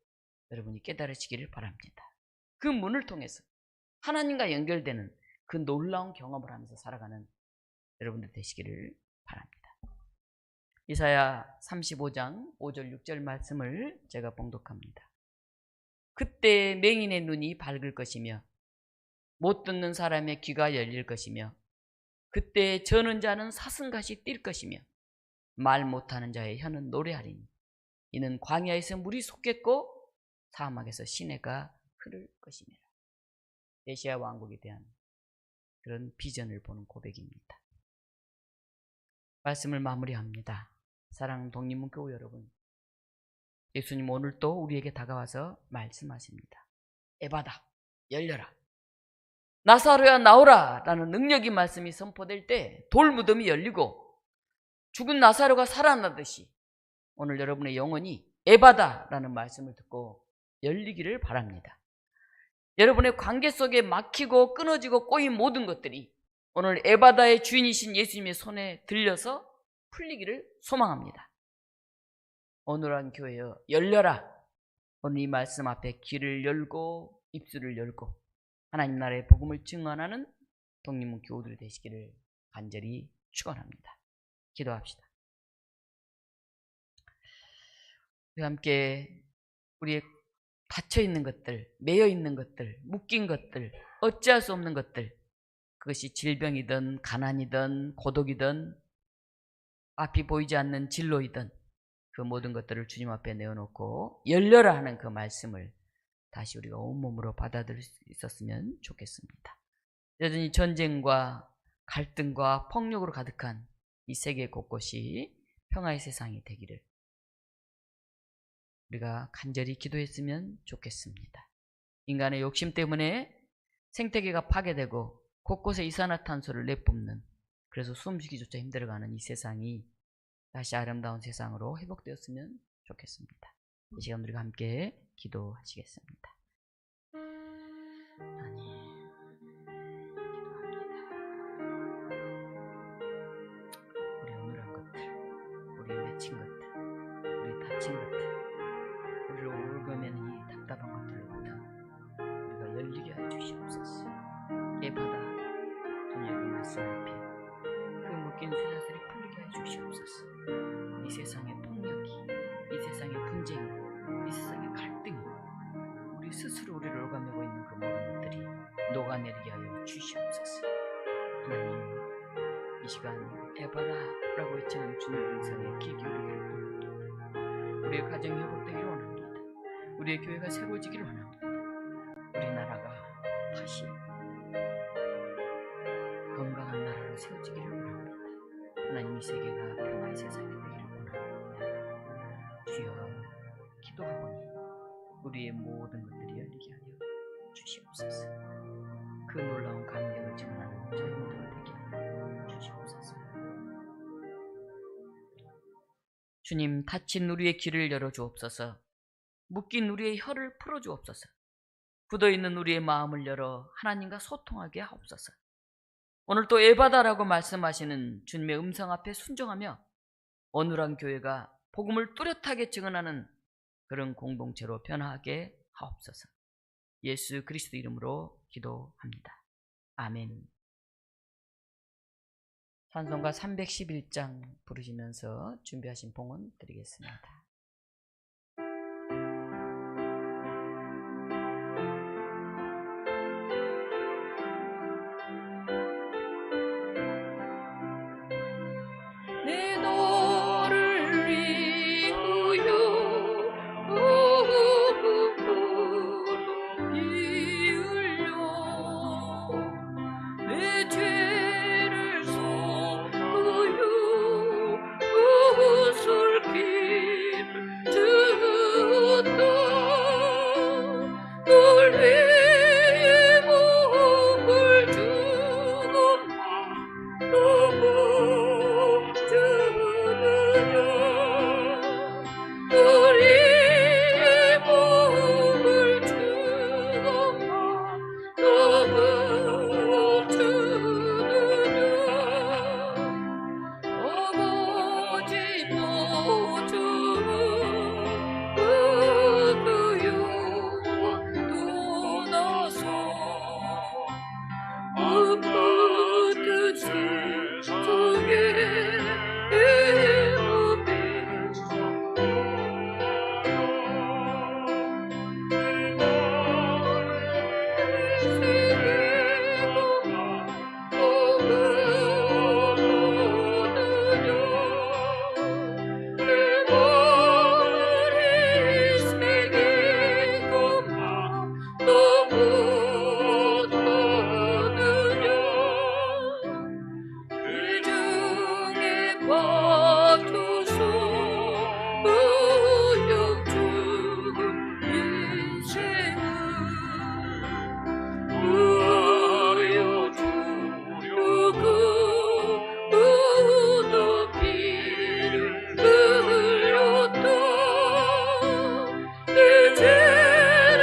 여러분이 깨달으시기를 바랍니다. 그 문을 통해서 하나님과 연결되는 그 놀라운 경험을 하면서 살아가는 여러분들 되시기를 바랍니다. 이사야 35장 5절 6절 말씀을 제가 봉독합니다. 그때 맹인의 눈이 밝을 것이며 못 듣는 사람의 귀가 열릴 것이며 그때 저는 자는 사슴같이 뛸 것이며 말 못하는 자의 혀는 노래하리니 이는 광야에서 물이 솟겠고 사막에서 시내가 흐를 것이니라. 메시아 왕국에 대한 그런 비전을 보는 고백입니다. 말씀을 마무리합니다. 사랑하는 독립문교회 여러분, 예수님 오늘 또 우리에게 다가와서 말씀하십니다. 에바다, 열려라. 나사로야 나오라 라는 능력의 말씀이 선포될 때 돌무덤이 열리고 죽은 나사로가 살아나듯이 오늘 여러분의 영혼이 에바다 라는 말씀을 듣고 열리기를 바랍니다. 여러분의 관계 속에 막히고 끊어지고 꼬인 모든 것들이 오늘 에바다의 주인이신 예수님의 손에 들려서 풀리기를 소망합니다. 오늘한 교회여 열려라. 오늘 이 말씀 앞에 귀를 열고 입술을 열고 하나님 나라의 복음을 증언하는 독립문 교우들이 되시기를 간절히 축원합니다. 기도합시다. 우리 함께 우리의 닫혀있는 것들, 매여있는 것들, 묶인 것들, 어찌할 수 없는 것들, 그것이 질병이든 가난이든 고독이든 앞이 보이지 않는 진로이든 그 모든 것들을 주님 앞에 내어놓고 열려라 하는 그 말씀을 다시 우리가 온몸으로 받아들일 수 있었으면 좋겠습니다. 여전히 전쟁과 갈등과 폭력으로 가득한 이 세계 곳곳이 평화의 세상이 되기를 우리가 간절히 기도했으면 좋겠습니다. 인간의 욕심 때문에 생태계가 파괴되고 곳곳에 이산화탄소를 내뿜는, 그래서 숨쉬기조차 힘들어가는 이 세상이 다시 아름다운 세상으로 회복되었으면 좋겠습니다. 이 시간 우리가 함께 기도하시겠습니다. 하나님, 기도합니다. 우리 어눌한 것들, 우리 맺힌 것들, 우리 다친 것들, 우리를 오르가면 이 답답한 것들로부터 우리가 열리게 하여 주시옵소서. 예바다 주님의 그 말씀 앞에 그 묶인 쇠사슬이 풀리게 하여 주시옵소서. 이 세상의 폭력이, 이 세상의 분쟁이, 이 세상의 갈등이 우리 스스로 우리를 오가매고 있는 그 모든 것들이 녹아내리게 하여 주시옵소서. 하나님, 이 시간 에바다라고 외치는 주님의 음성에 귀 기울이기를 원합니다. 우리의 가정이 회복되기를 원합니다. 우리의 교회가 새로워지기를 원합니다. 우리나라가 다시 건강한 나라로 세워지기를 원합니다. 하나님, 이 세계가 평화의 세상이 되기를 원합니다. 주여, 기도하오니 우리의 모든 것들이 열리게 하여 주시옵소서. 그 놀라운 감격을 증언하는 저희 모두가 되게 하여 주시옵소서. 주님, 닫힌 우리의 귀를 열어주옵소서. 묶인 우리의 혀를 풀어주옵소서. 굳어있는 우리의 마음을 열어 하나님과 소통하게 하옵소서. 오늘 또 에바다라고 말씀하시는 주님의 음성 앞에 순종하며 어눌한 교회가 복음을 뚜렷하게 증언하는 그런 공동체로 변화하게 하옵소서. 예수 그리스도 이름으로 기도합니다. 아멘. 찬송가 311장 부르시면서 준비하신 봉헌 드리겠습니다. 와주소 의욕 주고 인생을 구하여 주려고 눈높이를 흘렸다 내 죄를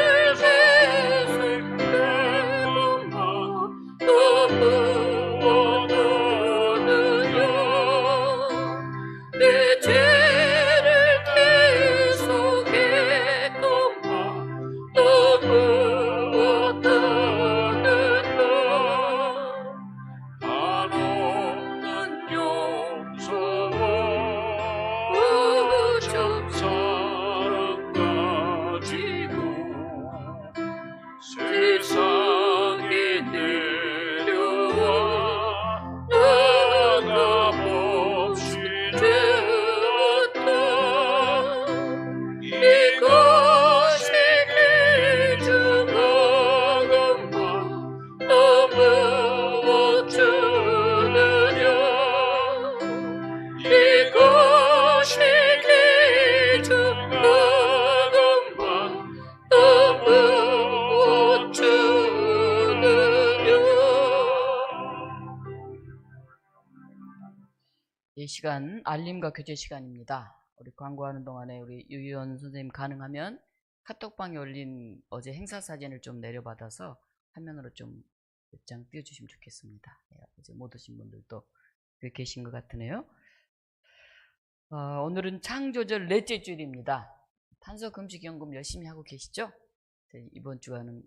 회색해도마 너무 원하느냐 내 죄를 계속해도마 너무 원하느냐 한없는 용서와 우정 사랑 가지고 세상에 내려와 나감없이 되었다 이것이 기중하건만 너무 어쩌느냐 이것이 기중하건만 너무 어쩌느냐. 이 시간 알림과 교제 시간입니다. 우리 광고하는 동안에 우리 유희원 선생님 가능하면 카톡방에 올린 어제 행사 사진을 좀 내려받아서 화면으로 좀 몇 장 띄워주시면 좋겠습니다. 어제 못 오신 분들도 여기 계신 것 같으네요. 오늘은 창조절 넷째 주일입니다. 탄소 금식 연금 열심히 하고 계시죠? 이번 주간은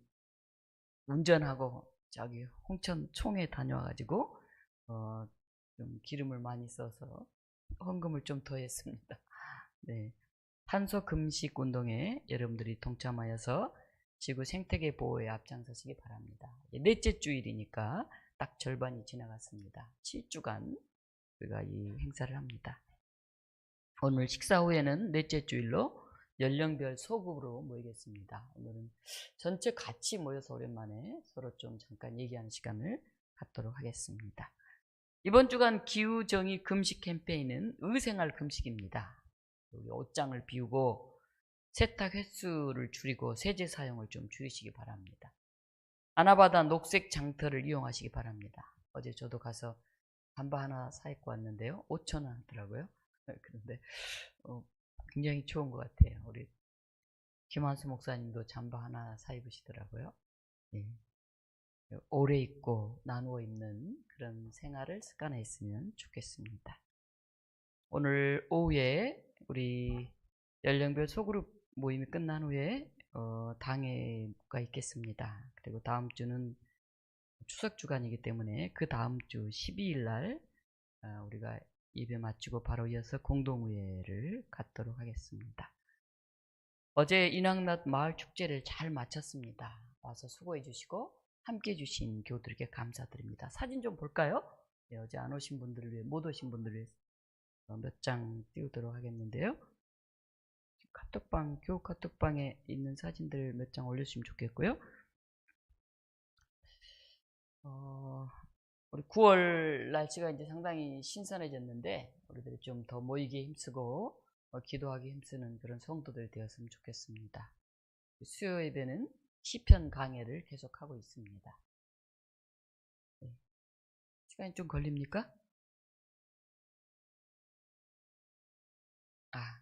운전하고 저기 홍천 총회 다녀와가지고 좀 기름을 많이 써서 헌금을 좀 더 했습니다. 네, 탄소 금식 운동에 여러분들이 동참하여서 지구 생태계 보호에 앞장서시기 바랍니다. 넷째 주일이니까 딱 절반이 지나갔습니다. 7주간 우리가 이 행사를 합니다. 오늘 식사 후에는 넷째 주일로 연령별 소그룹으로 모이겠습니다. 오늘은 전체 같이 모여서 오랜만에 서로 좀 잠깐 얘기하는 시간을 갖도록 하겠습니다. 이번 주간 기후정의 금식 캠페인은 의생활 금식입니다. 우리 옷장을 비우고 세탁 횟수를 줄이고 세제 사용을 좀 줄이시기 바랍니다. 아나바다 녹색 장터를 이용하시기 바랍니다. 어제 저도 가서 잠바 하나 사 입고 왔는데요. 5,000원 하더라고요. 그런데 굉장히 좋은 것 같아요. 우리 김한수 목사님도 잠바 하나 사 입으시더라고요. 네. 오래 입고 나누어 입는 그런 생활을 습관했으면 좋겠습니다. 오늘 오후에 우리 연령별 소그룹 모임이 끝난 후에 당회가 있겠습니다. 그리고 다음 주는 추석 주간이기 때문에 그 다음 주 12일 날 우리가 예배 마치고 바로 이어서 공동회를 갖도록 하겠습니다. 어제 인왕낮 마을 축제를 잘 마쳤습니다. 와서 수고해 주시고 함께 해 주신 교우들에게 감사드립니다. 사진 좀 볼까요? 네, 어제 안 오신 분들을 위해, 못 오신 분들을 위해 몇 장 띄우도록 하겠는데요. 카톡방, 교우 카톡방에 있는 사진들 몇 장 올려주시면 좋겠고요. 우리 9월 날씨가 이제 상당히 신선해졌는데 우리들이 좀 더 모이기에 힘쓰고 기도하기 힘쓰는 그런 성도들이 되었으면 좋겠습니다. 수요 예배는 시편 강해를 계속하고 있습니다. 네. 시간이 좀 걸립니까?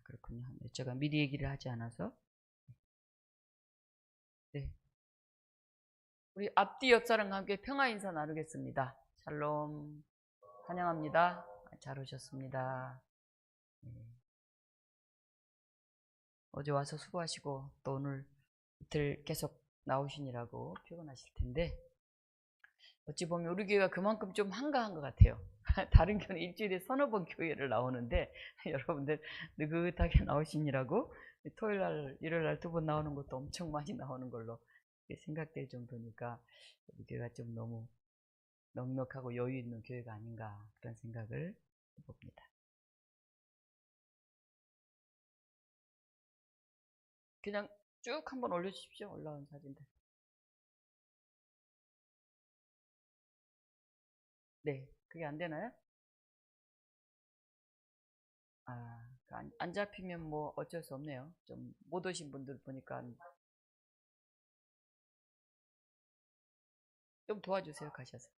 그렇군요. 제가 미리 얘기를 하지 않아서. 네. 우리 앞뒤 옆사람과 함께 평화 인사 나누겠습니다. 샬롬. 환영합니다. 잘 오셨습니다. 네. 어제 와서 수고하시고 또 오늘 이틀 계속 나오시느라고 피곤하실 텐데 어찌 보면 우리 교회가 그만큼 좀 한가한 것 같아요. 다른 교회는 일주일에 서너 번 교회를 나오는데 여러분들 느긋하게 나오시느라고 토요일날, 일요일날 2번 나오는 것도 엄청 많이 나오는 걸로 생각될 정도니까 우리 교회가 좀 너무 넉넉하고 여유 있는 교회가 아닌가 그런 생각을 해봅니다. 그냥 쭉 한번 올려주십시오. 올라온 사진들. 네, 그게 안 되나요? 안 잡히면 뭐 어쩔 수 없네요. 좀 못 오신 분들 보니까 좀 도와주세요, 가셔서.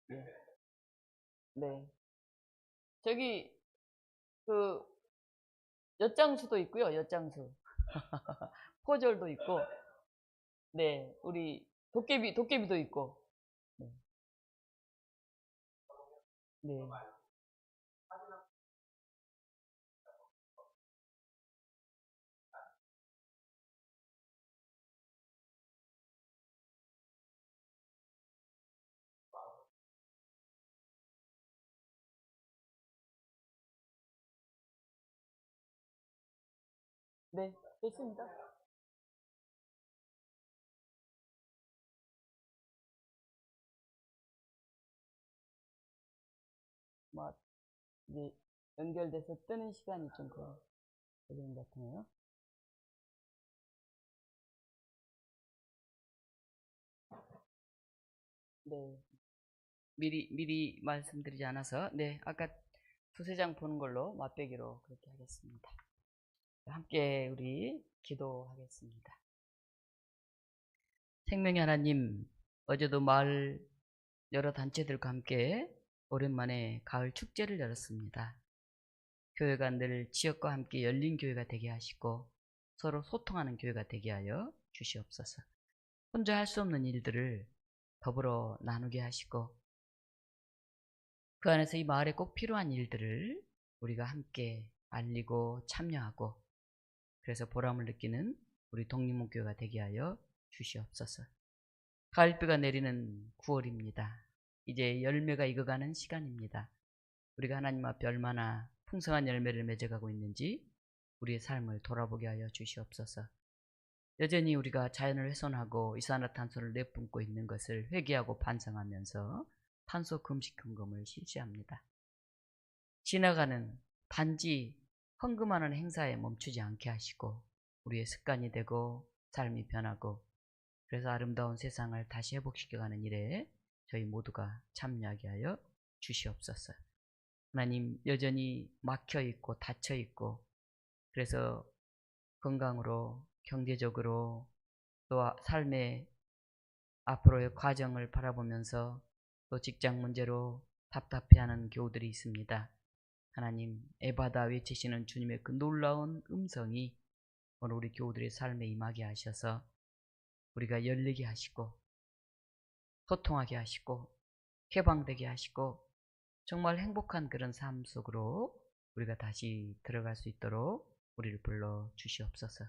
네. 네. 저기 그 엿장수도 있고요. 엿장수. 포졸도 있고. 네. 우리 도깨비도 있고. 네. 네. 네. 됐습니다. 뭐 이제 연결돼서 뜨는 시간이 좀 걸리는 것 같네요. 네. 미리 말씀드리지 않아서, 네, 아까 두세 장 보는 걸로 맛배기로 그렇게 하겠습니다. 함께 우리 기도하겠습니다. 생명의 하나님, 어제도 마을 여러 단체들과 함께 오랜만에 가을 축제를 열었습니다. 교회가 늘 지역과 함께 열린 교회가 되게 하시고 서로 소통하는 교회가 되게 하여 주시옵소서. 혼자 할 수 없는 일들을 더불어 나누게 하시고 그 안에서 이 마을에 꼭 필요한 일들을 우리가 함께 알리고 참여하고 그래서 보람을 느끼는 우리 독립문교회가 되게 하여 주시옵소서. 가을비가 내리는 9월입니다. 이제 열매가 익어가는 시간입니다. 우리가 하나님 앞에 얼마나 풍성한 열매를 맺어가고 있는지 우리의 삶을 돌아보게 하여 주시옵소서. 여전히 우리가 자연을 훼손하고 이산화탄소를 내뿜고 있는 것을 회개하고 반성하면서 탄소 금식 금금을 실시합니다. 지나가는 단지 헌금하는 행사에 멈추지 않게 하시고 우리의 습관이 되고 삶이 변하고 그래서 아름다운 세상을 다시 회복시켜가는 일에 저희 모두가 참여하게 하여 주시옵소서. 하나님, 여전히 막혀있고 닫혀있고 그래서 건강으로 경제적으로 또 삶의 앞으로의 과정을 바라보면서 또 직장 문제로 답답해하는 교우들이 있습니다. 하나님, 에바다 외치시는 주님의 그 놀라운 음성이 오늘 우리 교우들의 삶에 임하게 하셔서 우리가 열리게 하시고 소통하게 하시고 개방되게 하시고 정말 행복한 그런 삶 속으로 우리가 다시 들어갈 수 있도록 우리를 불러 주시옵소서.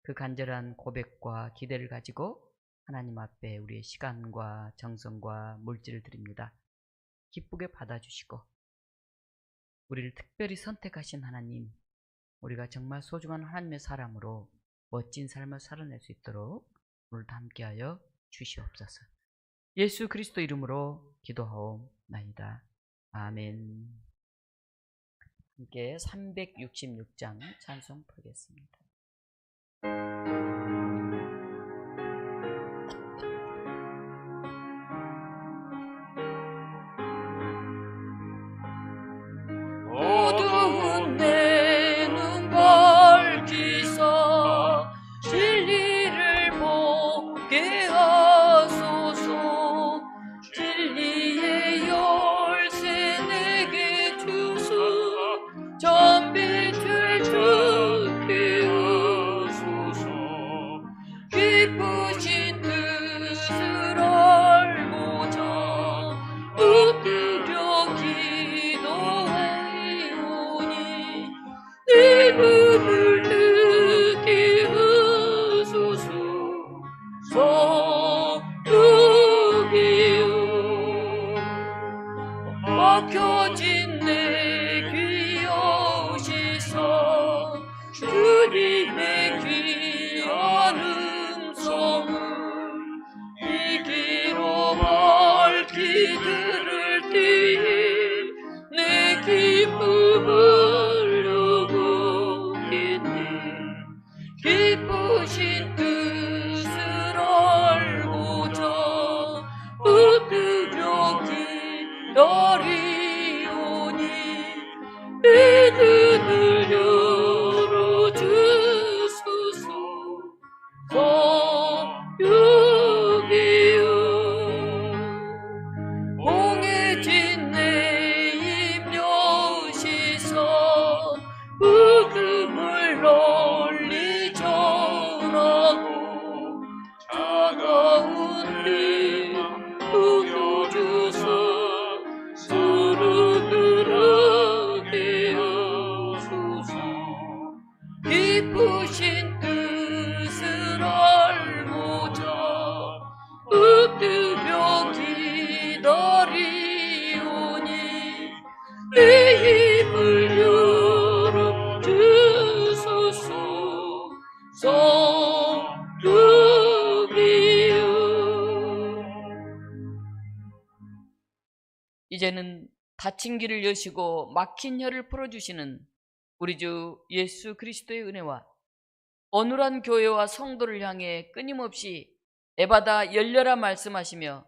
그 간절한 고백과 기대를 가지고 하나님 앞에 우리의 시간과 정성과 물질을 드립니다. 기쁘게 받아주시고 우리를 특별히 선택하신 하나님, 우리가 정말 소중한 하나님의 사람으로 멋진 삶을 살아낼 수 있도록 오늘도 함께하여 주시옵소서. 예수 그리스도 이름으로 기도하옵나이다. 아멘. 함께 366장 찬송 부르겠습니다. 어두운 내 눈 밝히사 진리를 보게 하소서. 진리의 열쇠 내게 주소. 전빛을 주게 하소서. 기쁘신 뜻을 알고자 붙들려 기다리오니 내 눈을 열어주소서. 사육이여 봉해진 내 입여시사 복음을 널리 전하고 차가운 내 녹여주사 서로들하게 하소서. 기쁘신 뜻을 알고자 엎드려 기다리오니 내 입을 열어주소서. 성육이여 이제는 닫힌 길을 여시고 막힌 혀를 풀어주시는 우리 주 예수 그리스도의 은혜와 어눌한 교회와 성도를 향해 끊임없이 에바다 열려라 말씀하시며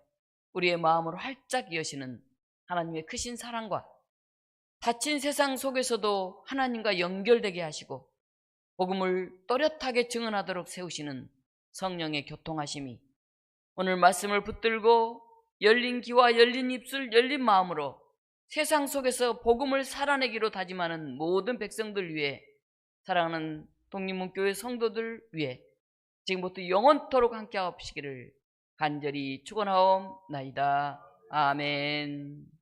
우리의 마음을 활짝 여시는 하나님의 크신 사랑과 닫힌 세상 속에서도 하나님과 연결되게 하시고 복음을 또렷하게 증언하도록 세우시는 성령의 교통하심이 오늘 말씀을 붙들고 열린 귀와 열린 입술 열린 마음으로 세상 속에서 복음을 살아내기로 다짐하는 모든 백성들 위해 사랑하는 독립문교회 성도들 위해 지금부터 영원토록 함께 하시기를 간절히 축원하옵나이다. 아멘.